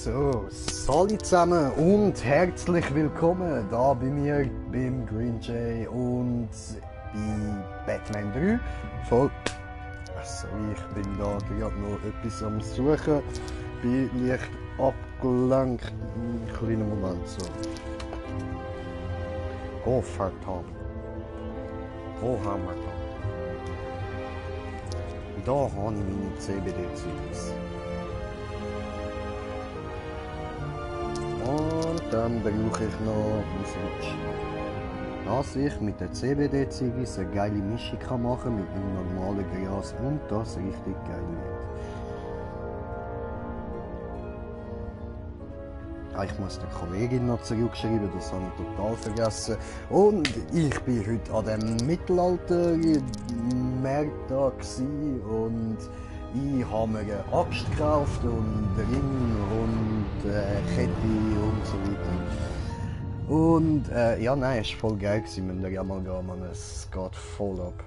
So, Sali zusammen und herzlich willkommen da bei mir beim Green Jay und bei Batman 3. Voll. Sorry, ich bin da gerade noch etwas am Suchen. Bin leicht abgelenkt. Einen kleinen Moment so. Oh, verdammt. Wo haben wir da? Da habe ich meine CBD-Zeugs. Und dann brauche ich noch Musik. Dass ich mit der CBD-Ziggis eine geile Mischung machen kann mit dem normalen Gras und das richtig geil wird. Ich muss der Kollegin noch zurückschreiben, das habe ich total vergessen. Und ich bin heute an dem Mittelalter-Markt da und ich habe mir eine Axt gekauft und Ring und Kette und so weiter. Und ja, nein, es war voll geil gewesen, wenn wir ja mal gehen, man, es geht voll ab.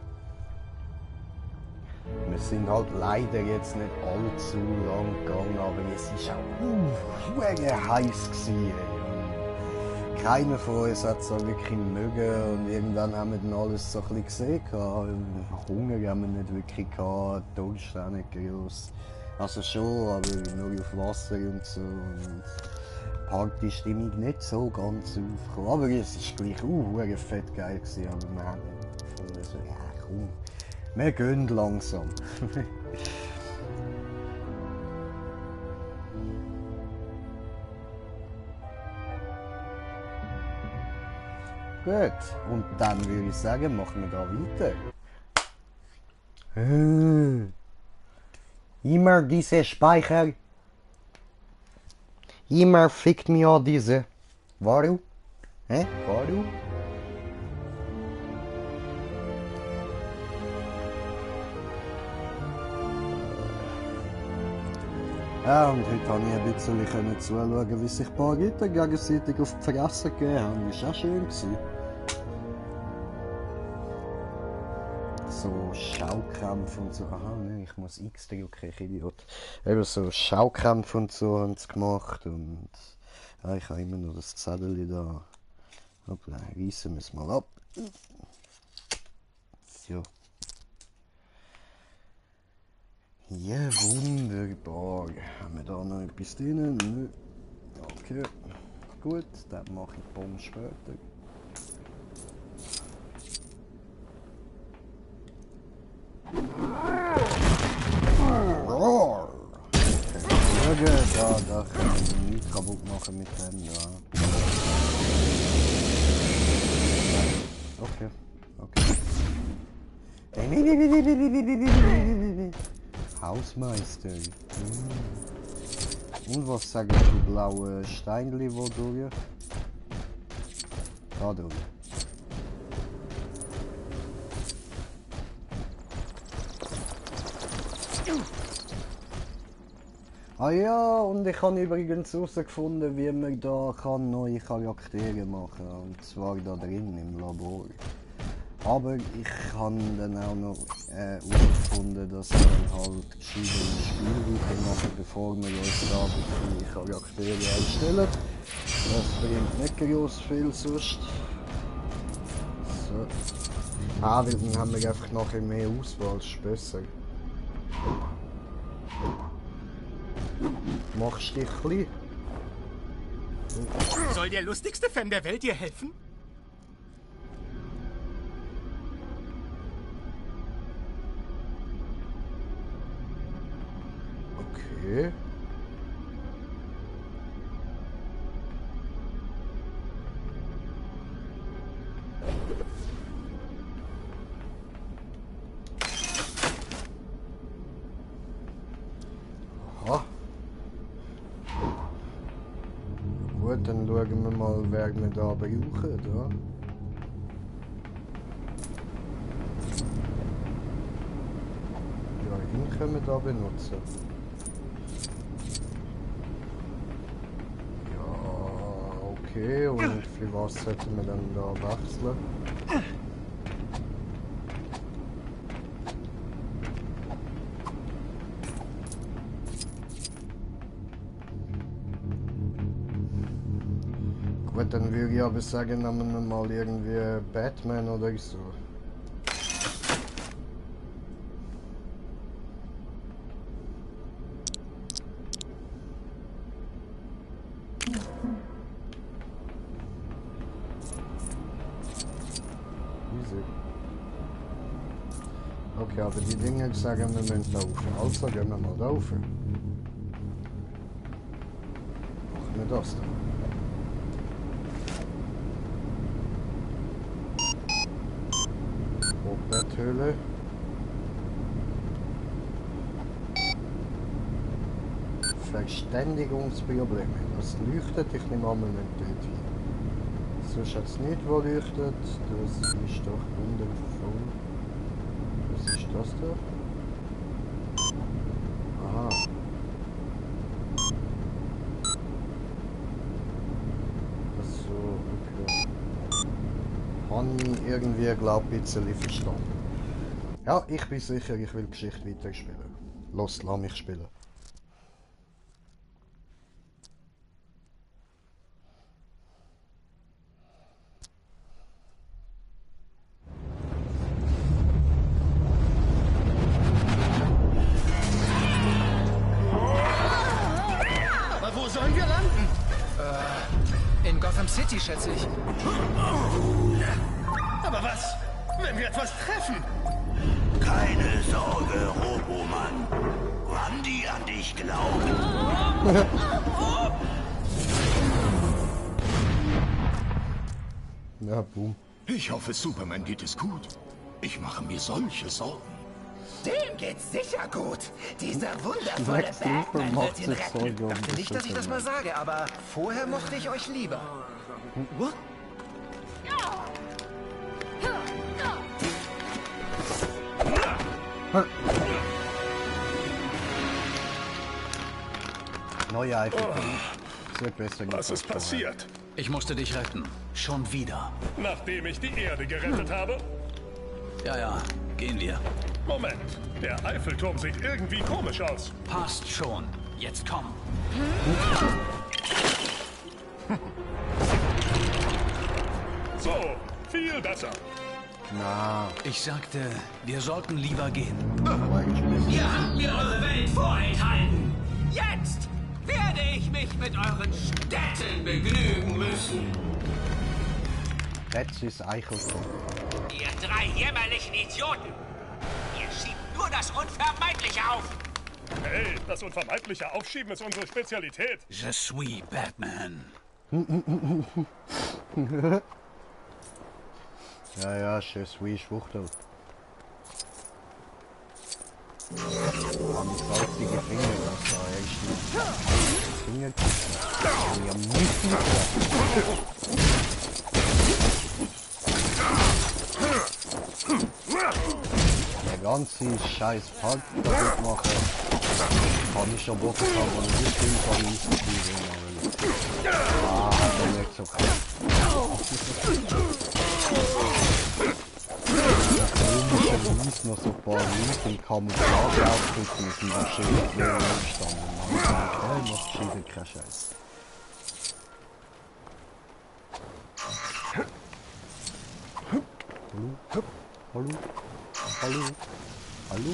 Wir sind halt leider jetzt nicht allzu lang gegangen, aber es war auch heiß gewesen, ey. Und keiner von uns hat es wirklich mögen und irgendwann haben wir dann alles so ein bisschen gesehen. Hunger haben wir nicht wirklich gehabt, Durst auch nicht groß. Also schon, aber nur auf Wasser und so. Und Partystimmung nicht so ganz aufgekommen. Aber es war gleich fett geil gewesen, aber wir haben gefunden, so, ja komm. Wir gehen langsam. Gut, und dann würde ich sagen, machen wir da weiter. Immer diese Speicher. Immer fickt mich an diese. Warum? Warum? Ja, und heute konnte ich ein bisschen zuschauen, wie sich ein paar Ritter gegenseitig auf die Fresse gegeben haben. Das war auch schön. So Schaukämpfe und so. Aha, nein, ich muss X drücken, ich Idiot. Eben so Schaukämpfe und so haben sie gemacht. Und ja, ich habe immer noch das Zettel da. Hoppla, reissen wir es mal ab. So. Ja, wunderbar. Haben wir da noch etwas drin? Nö. Okay. Gut, dann mache ich die Bombe später. Okay, da kann ich nichts kaputt machen mit dem, ja. Okay. Hausmeister. Und was sagen die blauen Steinchen, wo durch? Da durch. Ah ja, und ich habe übrigens herausgefunden, wie man da neue Charaktere machen kann. Und zwar da drin im Labor. Aber ich habe dann auch noch herausgefunden, dass wir halt verschiedene Spielweisen machen, bevor wir uns da die Charaktere einstellen. Das bringt nicht groß viel sonst. So. Weil dann haben wir einfach nachher mehr Auswahl, das ist besser. Machst dich klein. Soll der lustigste Fan der Welt dir helfen? Okay. Aha. Gut, dann schauen wir mal, wer wir da brauchen. Ja. Ja, ihn können wir da benutzen. Ja, okay. Und für was sollten wir dann da wechseln? Gut, dann würde ich aber sagen, nehmen wir mal irgendwie Batman oder so. Easy. Okay, aber die Dinge sagen, wir müssen laufen. Also gehen wir mal laufen. Machen wir das dann. Betthöhle. Verständigungsprobleme. Das leuchtet, ich nehme an, wir müssen dort hin. Sonst hat es nicht, wo leuchtet. Das ist doch wundervoll. Was ist das da? Aha. Achso, okay. Habe ich irgendwie, glaube ich, ein bisschen verstanden. Ja, ich bin sicher, ich will die Geschichte weiterspielen. Lass mich spielen. Aber wo sollen wir landen? In Gotham City, schätze ich. Aber was, wenn wir etwas treffen? Keine Sorge, Robomann. Randy an dich glaubt. Ja, boom. Ich hoffe, Superman geht es gut. Ich mache mir solche Sorgen. Dem geht's sicher gut. Dieser wundervolle Lex Luthor Batman macht wird ihn sich retten. Sorgen um Dachte nicht, dass ich das mal sage, aber vorher mochte ich euch lieber. Neue Eiffel. Es wird besser. Was ist passiert? Ich musste dich retten. Schon wieder. Nachdem ich die Erde gerettet habe? Ja, gehen wir. Moment, der Eiffelturm sieht irgendwie komisch aus. Passt schon. Jetzt komm. So, viel besser. Na, Ich sagte, wir sollten lieber gehen. eigentlich. Ihr habt mir eure Welt vorenthalten. Jetzt werde ich mich mit euren Städten begnügen müssen. Das ist Eichelturm. Ihr drei jämmerlichen Idioten. Ihr schiebt nur das Unvermeidliche auf. Hey, das unvermeidliche Aufschieben ist unsere Spezialität. Je suis Batman. Ja, je suis Schwuchtel. Am salzige Finger, das war echt Finger. Ja, der ganze scheiß Park kaputt machen. Kann ich schon Bock haben, aber nicht viel kann ich nicht spielen. Hat er nicht so krass. Komischerweise noch so ein paar Leute im Camouflage aufdrücken mit diesem Schild gestanden. Okay, macht Schild keinen Scheiß. Hallo? Hallo? Hallo?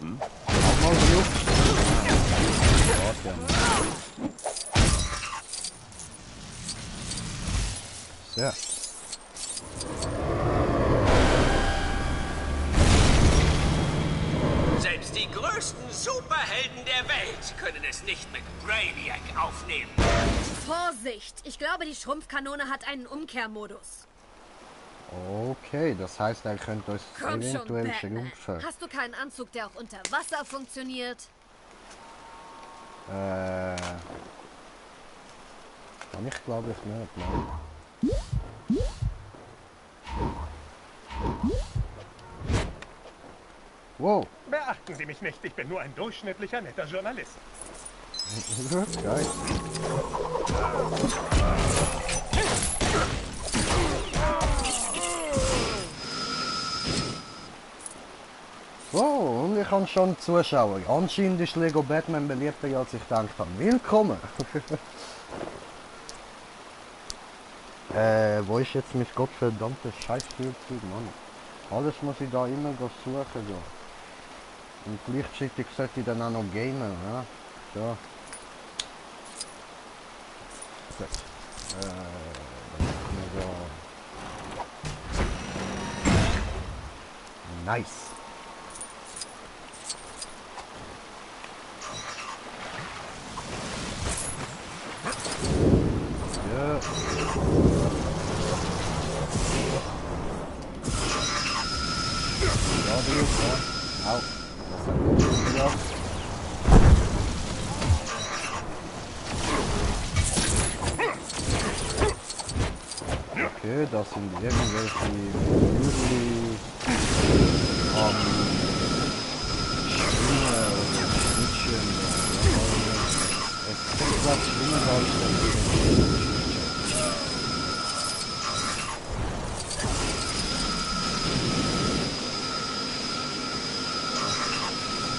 Mal so. Warte mal. So. Selbst die größten Superhelden der Welt können es nicht mit Brainiac aufnehmen. Vorsicht! Ich glaube, die Schrumpfkanone hat einen Umkehrmodus. Okay, das heißt, er könnte uns Komm schon, eventuell Batman. schrumpfen. Hast du keinen Anzug, der auch unter Wasser funktioniert? Kann ich glaube ich nicht, nein. Wow, Beachten Sie mich nicht, ich bin nur ein durchschnittlicher, netter Journalist. geil. So, und ich habe schon Zuschauer. Anscheinend ist Lego Batman beliebter, als ich gedacht habe. Willkommen! Wo ist jetzt mein gottverdammtes Scheißspielzeug, Mann? Alles muss ich da immer suchen gehen. Und gleichzeitig sollte ich dann auch noch gamen, ja? So. Gut. Dann machen wir da. Nice. Ja. Ja, die ist ja. Au. Das hat gut gemacht. Okay, das sind irgendwelche Müsli am Schwimmen oder Schwitchen oder es gibt was Schwimmen darstellen.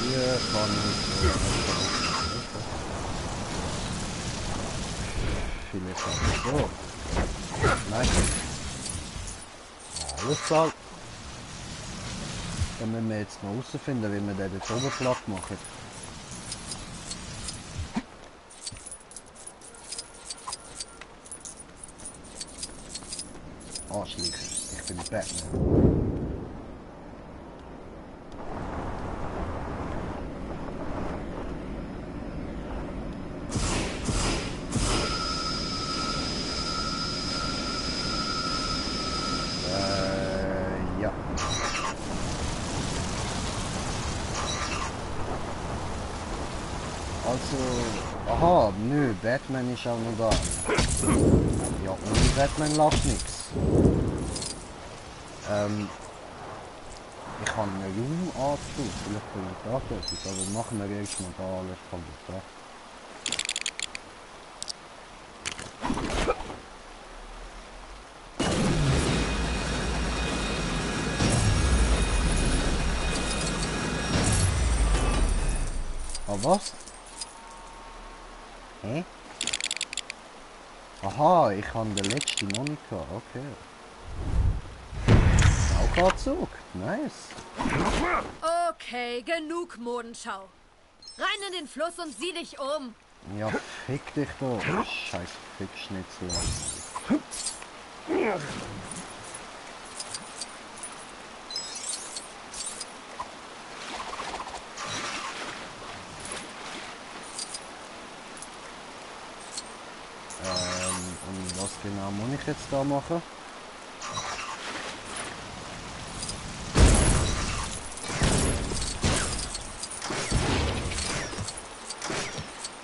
Hier kann ich vielleicht so. Nein. Alles klar. Dann müssen wir jetzt noch herausfinden, wie wir den oben platt machen. Anschleichen. Ich bin Batman. Ja. Also, aha, nö, Batman ist auch noch da. Ja, ohne Batman läuft nichts. Ich habe einen Raumanzug, vielleicht bin ich da tätig, aber machen wir erstmal da alles kaputt. Ja? Ah, was? Hä? Aha, ich habe den letzten noch nicht gehabt, okay. Sauganzug, nice. Okay, genug Modenschau. Rein in den Fluss und sieh dich um. Ja, fick dich doch, scheiß Fickschnitzel. Und was genau muss ich jetzt da machen?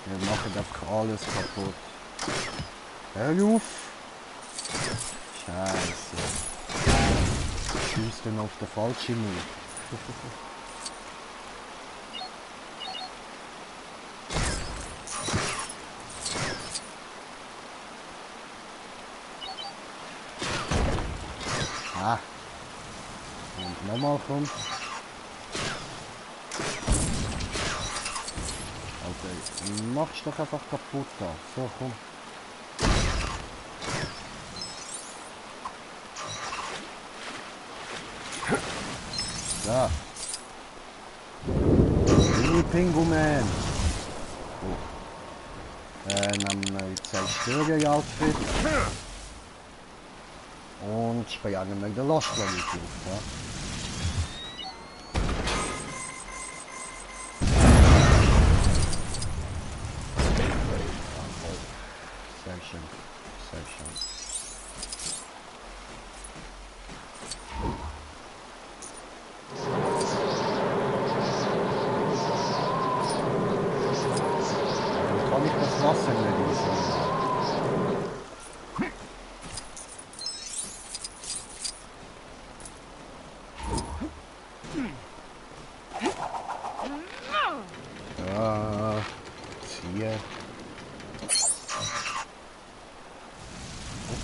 Wir machen einfach alles kaputt. Hör auf! Scheiße. Schießt denn auf den falschen Move. Ah. Und nochmal kommt. Also, mach's doch einfach kaputt da. So, komm. Da. Mini Pinguman. Oh. Dann zerstöre ich Outfit. Und springen wir den Lastwagen auf. Ja? Sehr schön, sehr schön. Dann kann ich das Wasser nicht lesen.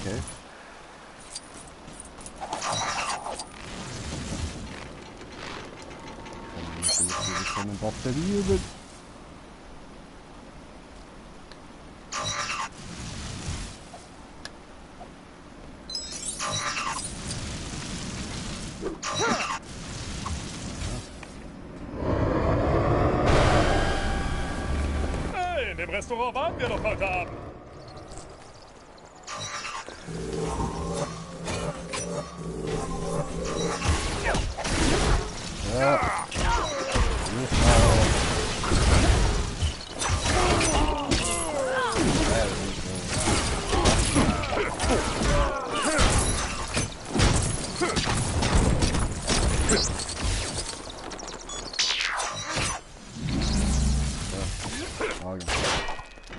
Okay. wie so eine Batterie über. Hey, in dem Restaurant waren wir doch heute Abend. Ja.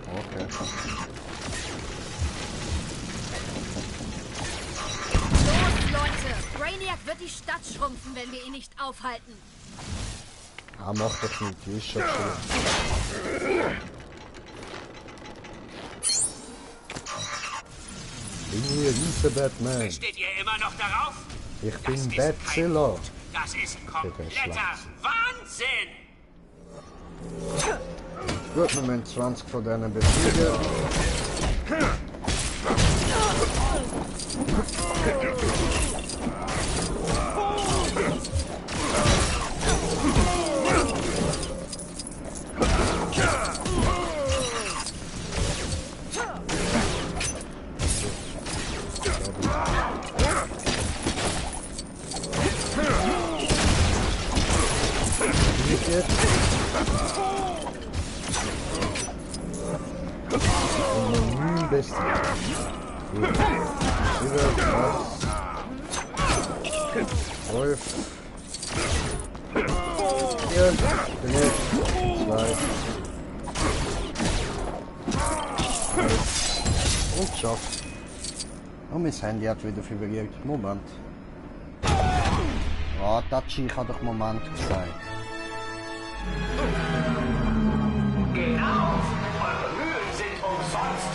Okay. Los, Leute! Brainiac wird die Stadt schrumpfen, wenn wir ihn nicht aufhalten. Ah, mach doch nicht, die ist schon schön. Ich bin hier riesen Batman. Besteht ihr immer noch darauf? Ich Das bin ist kein Badzilla. Mut. Das ist kompletter schlecht. Wahnsinn! Gut, wir müssen 20 von denen besiegen. Bist du? Gut. Über das. 12. 4. 2. Und schafft. Oh, mein Handy hat wieder vibriert. Moment. Ah, Tachi hat doch Moment gesagt. Genau! Eure Mühen sind umsonst!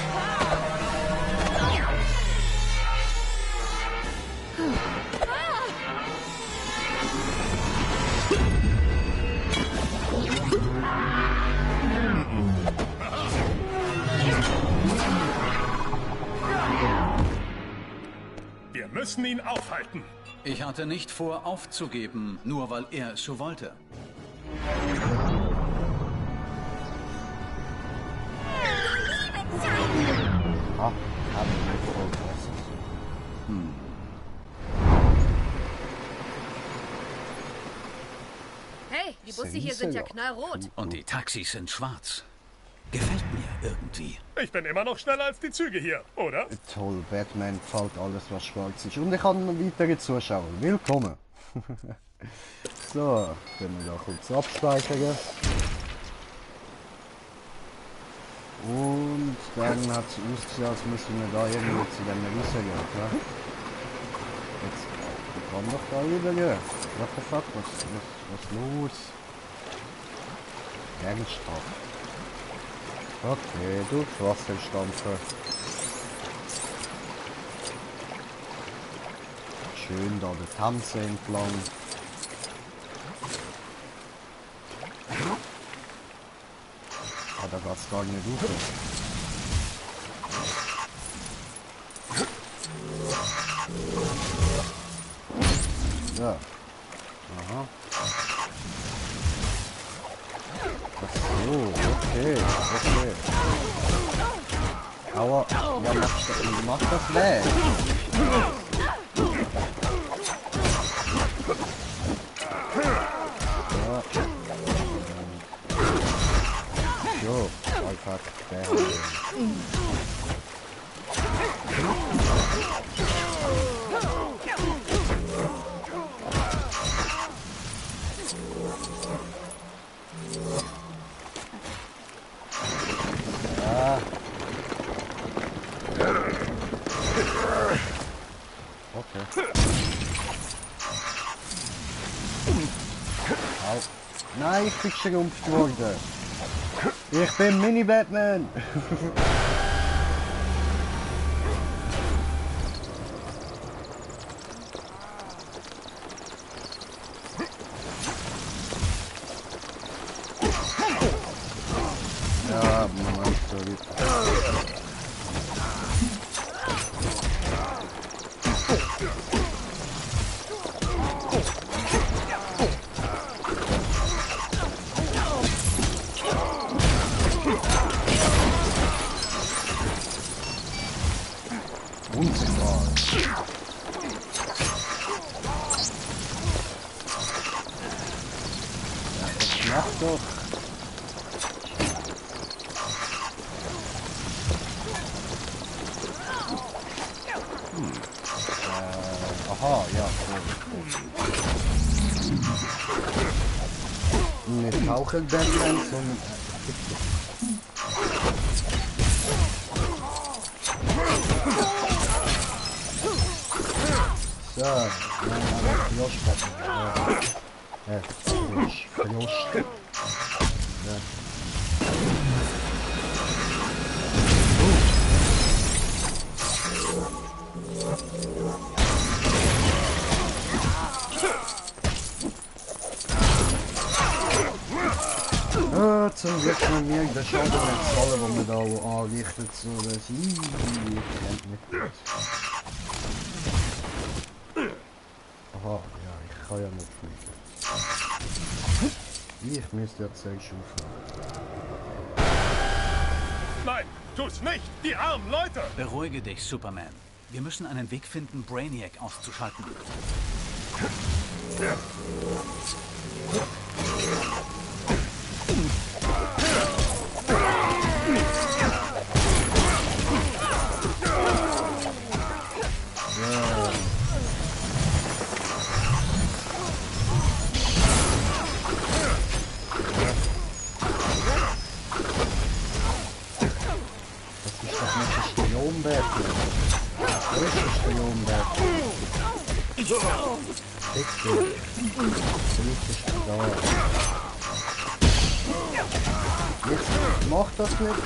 Wir müssen ihn aufhalten. Ich hatte nicht vor, aufzugeben, nur weil er es so wollte. Ah, hab ich nicht vorgelassen. Hey, die Busse hier sind ja knallrot. Und die Taxis sind schwarz. Gefällt mir irgendwie. Ich bin immer noch schneller als die Züge hier, oder? Toll, Batman gefällt alles, was schwarz ist. Und ich habe noch weitere Zuschauer. Willkommen. So, können wir da kurz abspeichern. Und dann hat es ausgesehen, als müssen wir da irgendwie zu dem Riesen gehen. Ja? Jetzt kann doch da rübergehen. What the fuck, was los? Ernsthaft. Okay, durchs Wasser stampfen. Schön da der Themse entlang. Ah, da geht's gar nicht rauf. Ja. Aha. Ach so, okay. Aua, ja, mach das weg. Ja. So, einfach der. Okay. Au. Nein, ich bin geschrumpft worden. Ich bin Mini-Batman. Ah, Moment, sorry. Wunderbar. Ja, das macht doch. Aha, ja, cool. Nicht tauchen Batman, sondern so, aber Joschpatten. Josch. Ja. Zum Glück haben wir den Schaden nicht zahlen, den wir da anrichten, so dass ich kennt nicht gut. Aha, ja, ich kann ja nicht fliegen. Ich müsste ja Zeug schaufeln. Nein, tu's nicht! Die armen Leute! Beruhige dich, Superman. Wir müssen einen Weg finden, Brainiac auszuschalten. Jetzt macht das nicht.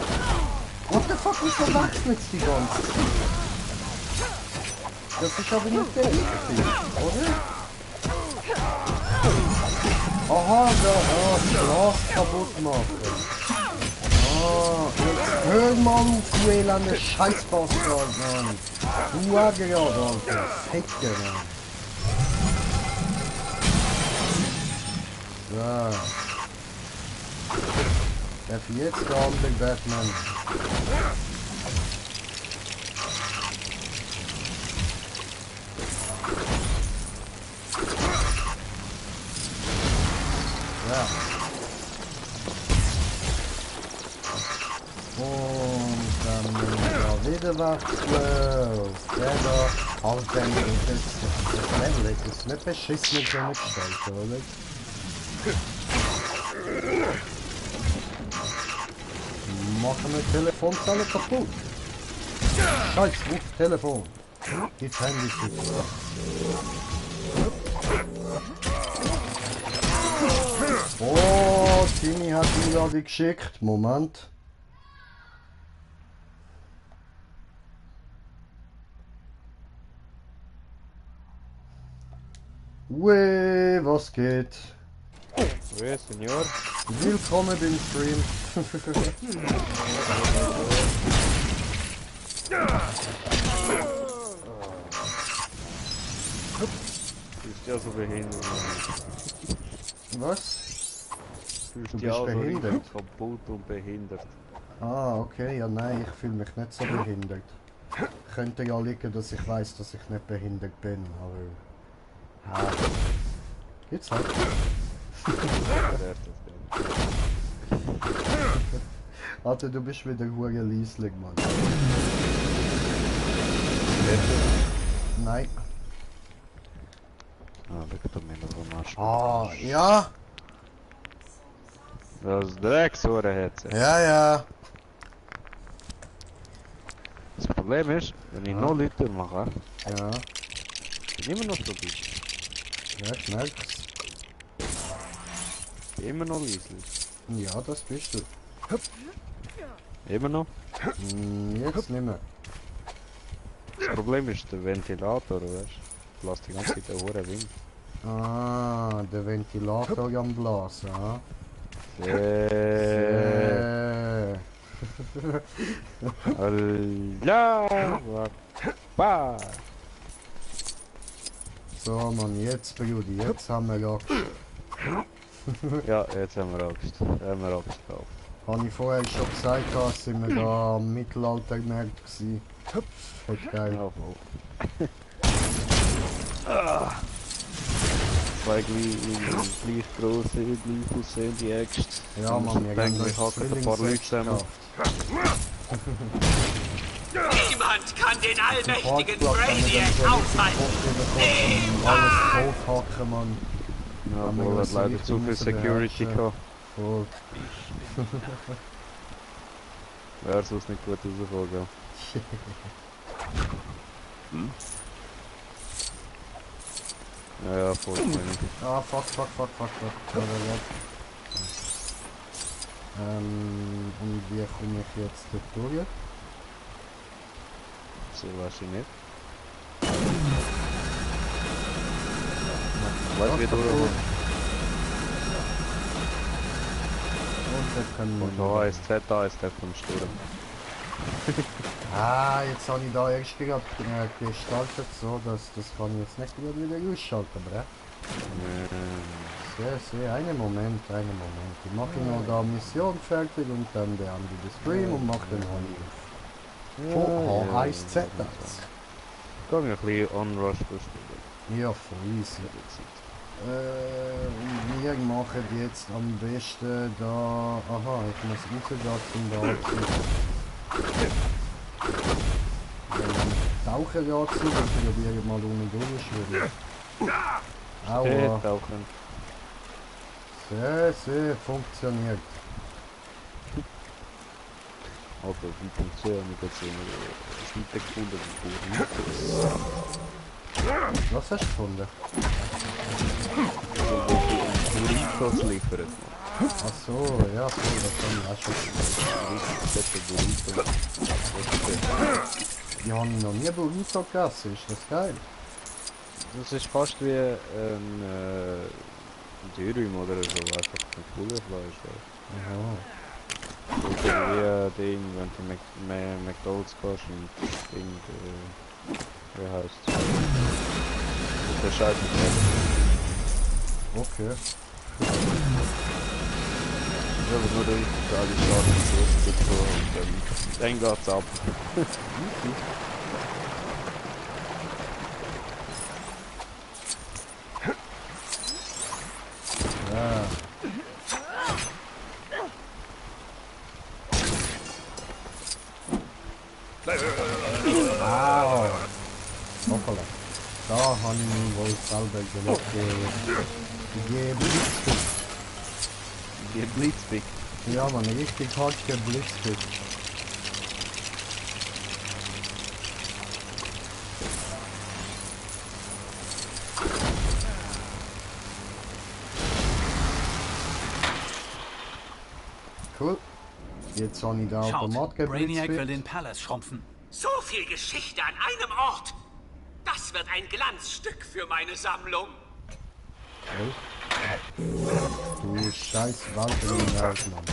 What the fuck, wieso wechselt es die ganze Zeit? Das ist aber nicht der Film, oder? Aha, da, das Glas kaputt machen. Ah, jetzt hör mal auf, du elende Scheißbastard, Mann. Du Agerad, Alter. Ficker, Mann. So. Darf ich jetzt der andere Batman? Ja. Und dann da wieder wechseln. Der da. Halt dann das Level ist nicht beschissen mit so einer Gestalt, oder? Machen wir Telefonzelle kaputt. Scheiß, ruf Telefon. Gib Handy zu. Oh, Timmy hat die Einladung geschickt. Moment. Ui, was geht? Oui, Senor. Willkommen beim Stream. Du bist ja so behindert. Was? Du bist ja so behindert? richtig kaputt und behindert. Ah, okay, ja nein, ich fühle mich nicht so behindert. Könnte ja liegen, dass ich weiß, dass ich nicht behindert bin, aber... Ja. Geht's halt. Alter, du bist wieder hure lieslig, Mann. Nein. Ah, da geht mir noch was. Ah, ja? Das Drecksohren hat sie. Ja, ja. Das Problem ist, wenn ich noch Leute mache, Ja. bin ich immer noch so gut. Ja, ich merk's. Immer noch leise. Ja, das bist du. Immer noch. Jetzt nicht mehr. Das Problem ist der Ventilator, weißt du? Lässt die ganze Zeit einen hohen Wind. Ah, der Ventilator am Blasen, ha? Bah. So, Mann, jetzt, Brudi, jetzt haben wir Axt. Ja, jetzt haben wir Axt. Haben wir Axt gekauft. Habe ich vorher schon gesagt, dass sind wir da am Mittelaltermarkt gewesen. Echt geil. Ja, voll. Zwei gleich grosse, gleich aussehende Äxte. Ja, Mann, wir haben Ich hacke ein paar Leute zusammen. Niemand kann den allmächtigen Brainiac Brainiac aufhalten. Alles tothacken, Mann. Ja, wohl hat leider zu viel Security gehabt. Voll. Wäre sonst nicht gut rausgekommen. Ja, voll. Ah, fuck. Und wie komme ich jetzt dort durch? So weiß ich nicht. Weiß wie durch. Und dann können wir... Und da ist Z, da ist der vom Sturm. Ah, jetzt habe ich da erst gerade gestaltet, so dass das kann ich jetzt nicht wieder ausschalten, bre. Sehr, einen Moment. Ich mache noch da Mission fertig und dann beende ich den Stream und mache den Honey auf. Von H1Z das. Kann ich ein bisschen Onrush spielen. Ja, voll easy. Und wir machen jetzt am besten da... Aha, ich muss rausgehen zum da Tauchen dazu, dann probiere ich mal unten durchschwimmen. Aua. Tauchen. Sehr, funktioniert. Also, wie funktioniert das? Ich nicht gefunden. Was hast du gefunden? Burritos liefern. Ach so, ja, voll, das kann ich auch schon. Ich habe noch nie Burrito gegessen, ist das geil? Das ist fast wie ein Dürüm oder so, einfach mit Pullefleisch. Aha. Oder wie Ding, wenn du McDonald's gehst und Ding, wie heißt es? Der Scheiß Okay. Ja, aber nur der richtig geile Schaden gibt so und dann geht's ab. Ja. Au! Hoppala. Da habe ich mich wohl selber geblitzpickt. Geblitzpickt? Ja, man, richtig hart geblitzpickt. Cool. Jetzt habe ich den Automat Schaut, Brainiac will geblitzpickt. den Palace schrumpfen. So viel Geschichte an einem Ort. Das wird ein Glanzstück für meine Sammlung. Du scheiß Walter in Welt, Mann.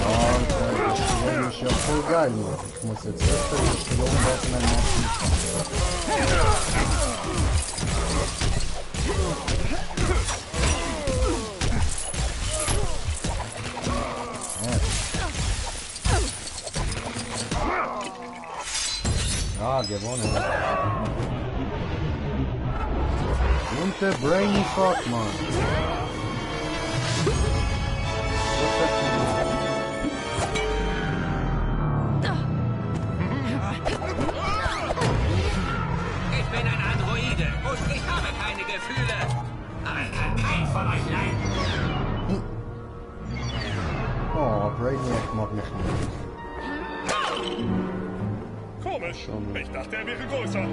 Alter, das Spiel ist ja voll geil, Mann. Ich muss jetzt öfter die Stromwaffen machen. Ah, gewonnen. Und der Brainy Fuck, Mann. Ich bin ein Androide und ich habe keine Gefühle. Aber ich kann keinen von euch leiden. Oh, Brainiac mag mich nicht. Komisch. Ich dachte, er wäre größer.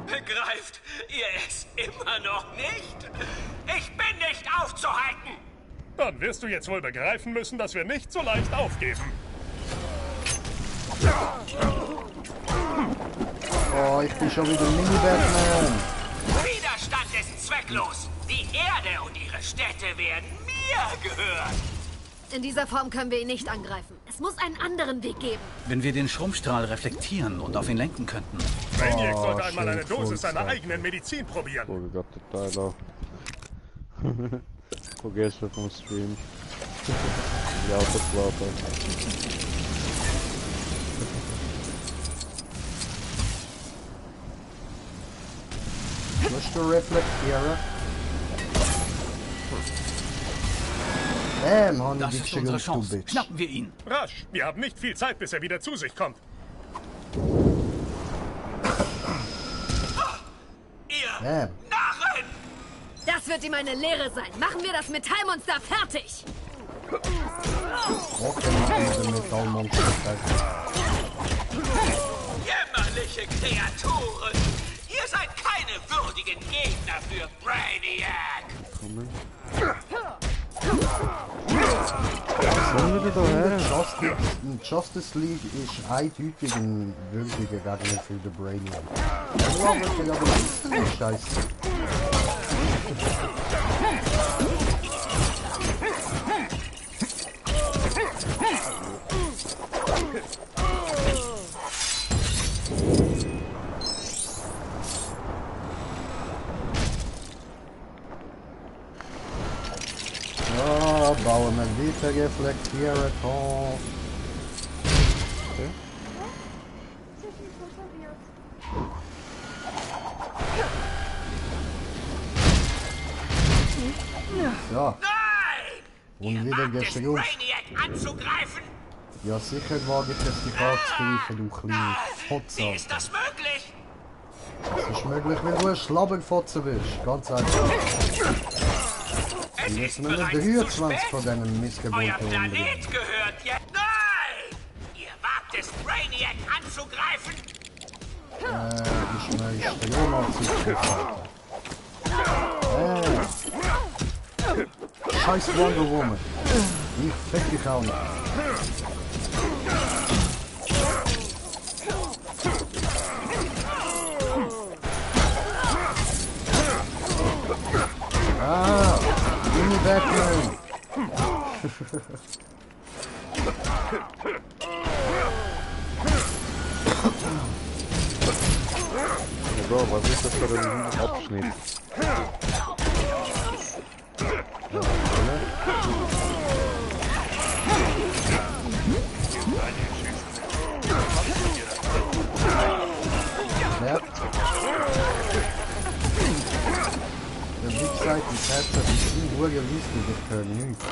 Begreift ihr es immer noch nicht? Ich bin nicht aufzuhalten. Dann wirst du jetzt wohl begreifen müssen, dass wir nicht so leicht aufgeben. Oh, ich bin schon wieder Mini-Batman. Widerstand ist zwecklos. Die Erde und ihre Städte werden mir gehören. In dieser Form können wir ihn nicht angreifen. Es muss einen anderen Weg geben. Wenn wir den Schrumpfstrahl reflektieren und auf ihn lenken könnten. Brainiac sollte einmal schön eine Dosis seiner cool. eigenen Medizin probieren. Oh, wir got the dialogue. Vergiss wir vom Stream. Die Autoplatte. Musst du reflektieren? Mann, Das die ist unsere du Chance. Bitch. Schnappen wir ihn. Rasch, wir haben nicht viel Zeit, bis er wieder zu sich kommt. Ihr Narren! Das wird ihm eine Lehre sein. Machen wir das Metallmonster fertig. Rocken mit diesem Metallmonster. jämmerliche Kreaturen. Ihr seid keine würdigen Gegner für Brainiac. Justice League ist eindeutig ein würdiger Gegner für den Brainiac. Aber Scheiße. Ja, bauen wir weiter reflektieren kann. Okay. Ja. Nein! Und wieder Wagt es, geschrumpft. Brainiac anzugreifen? Ja, sicher wage ich es, dich anzugreifen, du kleine Wie Fotze. ist das möglich? Das ist möglich, wenn du ein Schlabberfotze bist. Ganz einfach. Es Wir ist müssen nur bereits den zu 120 spät. von diesen Euer Missgeburten Planet umbringen. gehört jetzt... Nein! Ihr wagt es, Brainiac anzugreifen? Ich möchte Jonah Scheiß Wonder Woman. Ich fick dich auch nicht. Mini Batman. Bro, was ist das für ein Abschnitt? Ja. Wie gesagt, die Karte ist so realistisch, ich höre nichts.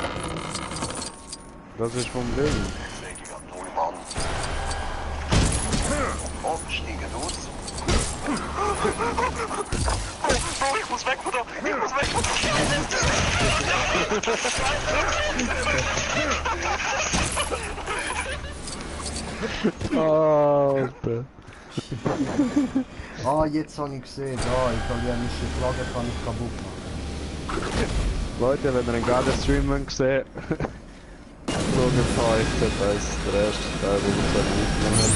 Das ist vom Ding. Aufstiege los. Ich muss weg, Bruder! Ich muss weg! Alter. Ah, jetzt habe ich gesehen, da, italienische Flagge kann ich kaputt machen. Leute, wenn ihr einen geilen Stream wollt sehen, so gepfeift, da ist der erste Teil, den wir so mitnehmen.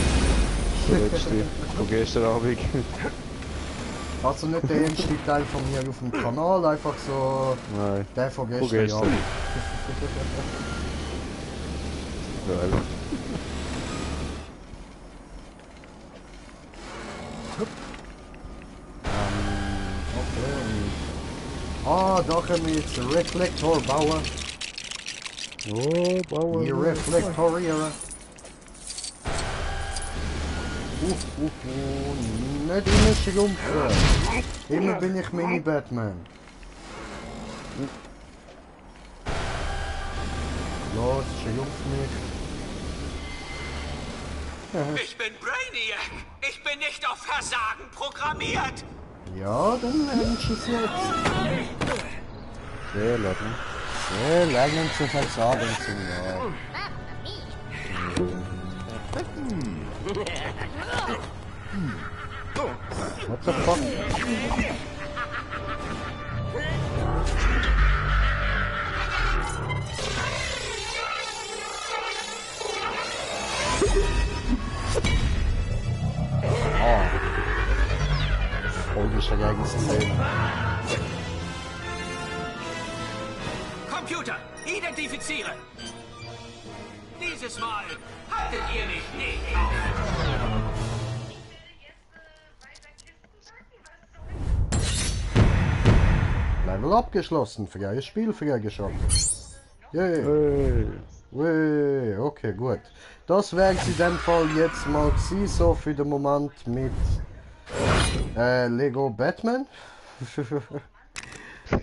Der letzte von gestern Abend. Also nicht der erste Teil von mir auf dem Kanal, einfach so Nein, der von von gestern. gestern. Geil. Ah, da können wir jetzt einen Reflektor bauen. Oh, bauen. Die reflektorieren. Nicht immer schrumpfen. Immer bin ich Mini-Batman. Los, schrumpf mich. Ich bin Brainiac. Ich bin nicht auf Versagen programmiert. Ja, dann lernst du es jetzt. Sehr laden. Ja, lernen zu versagen zum Jahr. What the fuck? Flasche gegen Szene. Computer, identifiziere! Dieses Mal haltet ihr mich nicht auf! Level abgeschlossen, freies Spiel freigeschaltet. Yay. Hey. Okay, gut. Das wäre in dem Fall jetzt mal gewesen, so für den Moment mit Lego Batman.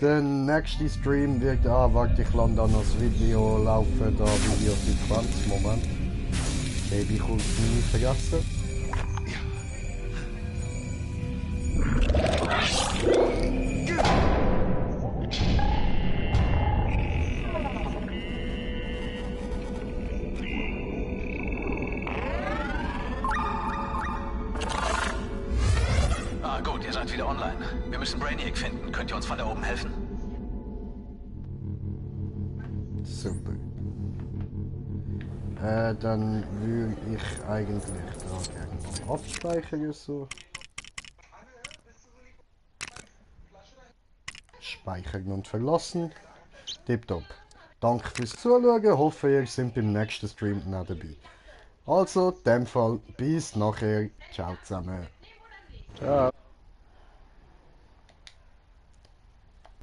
Der nächste Stream wird, warte, ich lasse dann das Video laufen, da Videosequenz, Moment. Baby kommt nie vergessen. Gut, ihr seid wieder online. Wir müssen Brainiac finden. Könnt ihr uns von da oben helfen? Super. Dann würde ich eigentlich da gerne mal abspeichern. So. Speichern und verlassen. Tipptopp. Danke fürs Zuschauen. Hoffe, ihr seid beim nächsten Stream noch dabei. Also, in dem Fall, bis nachher. Ciao zusammen. Ciao.